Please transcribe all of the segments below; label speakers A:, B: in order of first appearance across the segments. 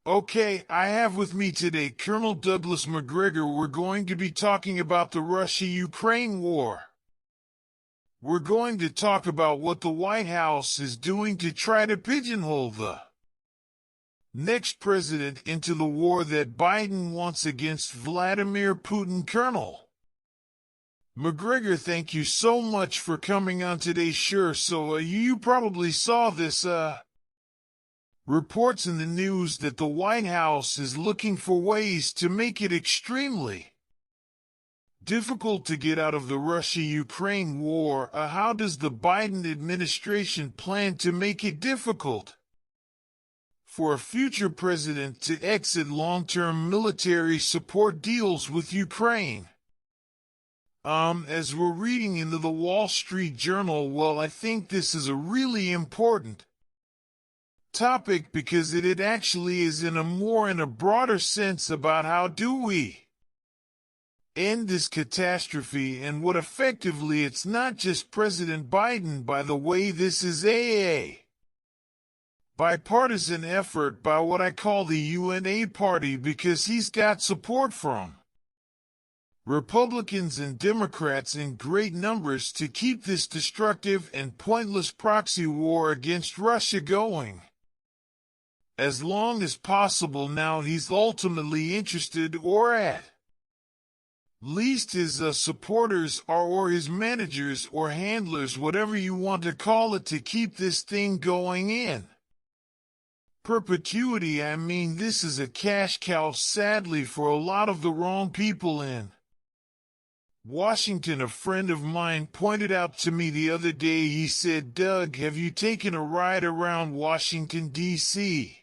A: Okay, I have with me today Colonel Douglas McGregor. We're going to be talking about the Russia-Ukraine war. We're going to talk about what the White House is doing to try to pigeonhole the next president into the war that Biden wants against Vladimir Putin Colonel. McGregor, thank you so much for coming on today. Sure, so you probably saw this, reports in the news that the White House is looking for ways to make it extremely difficult to get out of the Russia-Ukraine war. How does the Biden administration plan to make it difficult for a future president to exit long-term military support deals with Ukraine? As we're reading into the Wall Street Journal, well, I think this is a really important topic because it actually is in a broader sense about how do we end this catastrophe, and what effectively it's not just President Biden. By the way, this is a bipartisan effort by what I call the UNA party, because he's got support from Republicans and Democrats in great numbers to keep this destructive and pointless proxy war against Russia going as long as possible. Now he's ultimately interested, or at least his supporters are, or his managers or handlers, whatever you want to call it, to keep this thing going in perpetuity. I mean, this is a cash cow, sadly, for a lot of the wrong people in Washington. A friend of mine pointed out to me the other day, he said, "Doug, have you taken a ride around Washington, D.C.?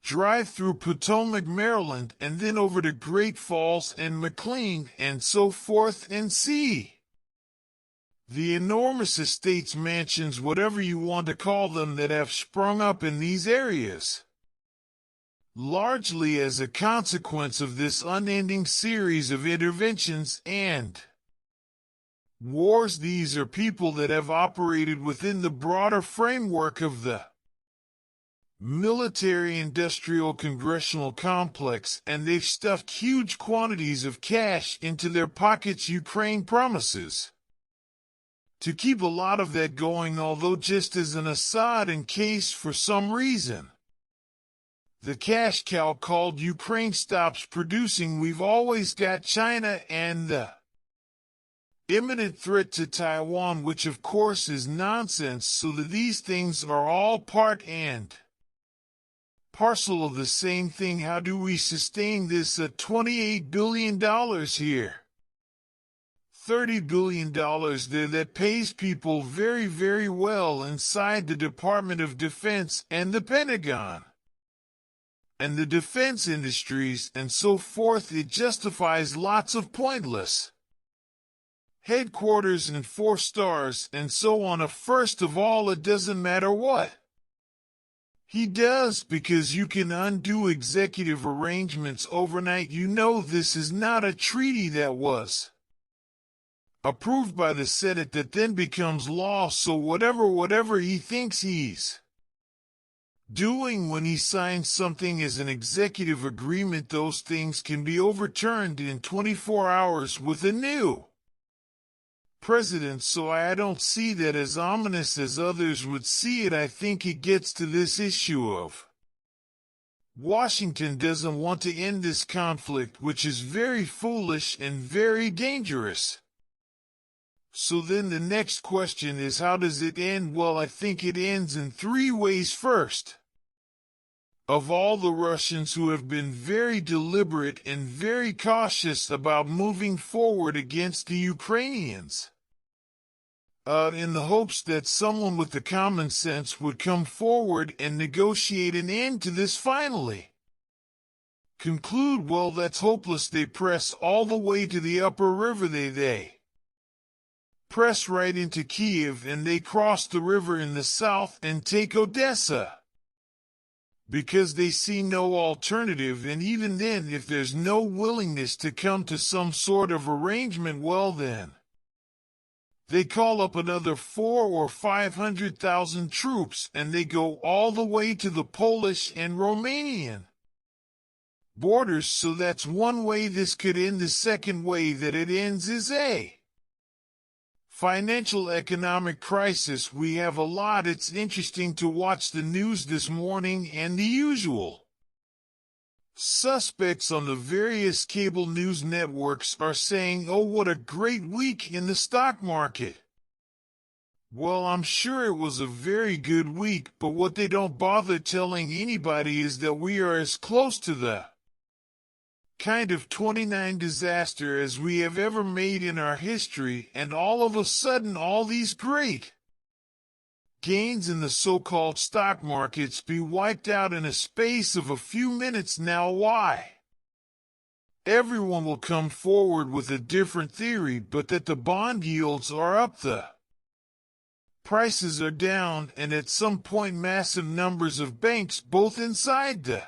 A: Drive through Potomac, Maryland, and then over to Great Falls and McLean and so forth, and see the enormous estates, mansions, whatever you want to call them, that have sprung up in these areas, largely as a consequence of this unending series of interventions and wars. These are people that have operated within the broader framework of the military-industrial congressional complex, and they've stuffed huge quantities of cash into their pockets. Ukraine promises to keep a lot of that going, although, just as an aside, in case for some reason the cash cow called Ukraine stops producing, we've always got China and the imminent threat to Taiwan, which of course is nonsense. So that these things are all part and parcel of the same thing. How do we sustain this $28 billion here, $30 billion there, that pays people very, very well inside the Department of Defense and the Pentagon and the defense industries and so forth? It justifies lots of pointless headquarters and 4 stars and so on. First of all, it doesn't matter what he does, because you can undo executive arrangements overnight. You know, this is not a treaty that was approved by the Senate that then becomes law. So whatever he thinks he's doing when he signs something as an executive agreement, those things can be overturned in 24 hours with a new president. So I don't see that as ominous as others would see it. I think it gets to this issue of Washington doesn't want to end this conflict, which is very foolish and very dangerous. So then the next question is, how does it end? Well, I think it ends in 3 ways. First of all, the Russians, who have been very deliberate and very cautious about moving forward against the Ukrainians, in the hopes that someone with the common sense would come forward and negotiate an end to this, finally conclude, well, that's hopeless. They press all the way to the upper river. They press right into Kiev, and they cross the river in the south and take Odessa, because they see no alternative. And even then, if there's no willingness to come to some sort of arrangement, well then, They call up another 400,000 or 500,000 troops, and they go all the way to the Polish and Romanian borders. So that's one way this could end. The second way that it ends is a financial economic crisis. We have a lot. It's interesting to watch the news this morning, and the usual suspects on the various cable news networks are saying, oh, what a great week in the stock market. Well, I'm sure it was a very good week, but what they don't bother telling anybody is that we are as close to the kind of 29 disaster as we have ever made in our history, and all of a sudden all these great gains in the so-called stock markets be wiped out in a space of a few minutes. Now why? Everyone will come forward with a different theory, but that the bond yields are up, the prices are down, and at some point massive numbers of banks both inside the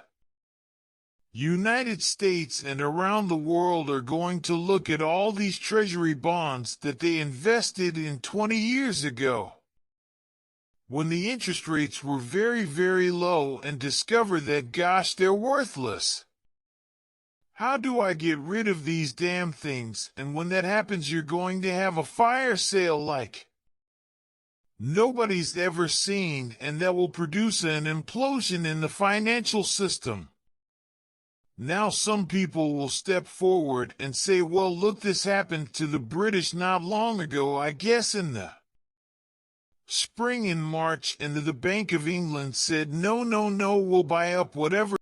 A: United States and around the world are going to look at all these treasury bonds that they invested in 20 years ago, when the interest rates were very, very low, and discover that, gosh, they're worthless. How do I get rid of these damn things? And when that happens, you're going to have a fire sale like nobody's ever seen, and that will produce an implosion in the financial system. Now some people will step forward and say, well, look, this happened to the British not long ago, I guess in the spring in March, and the Bank of England said, no, we'll buy up whatever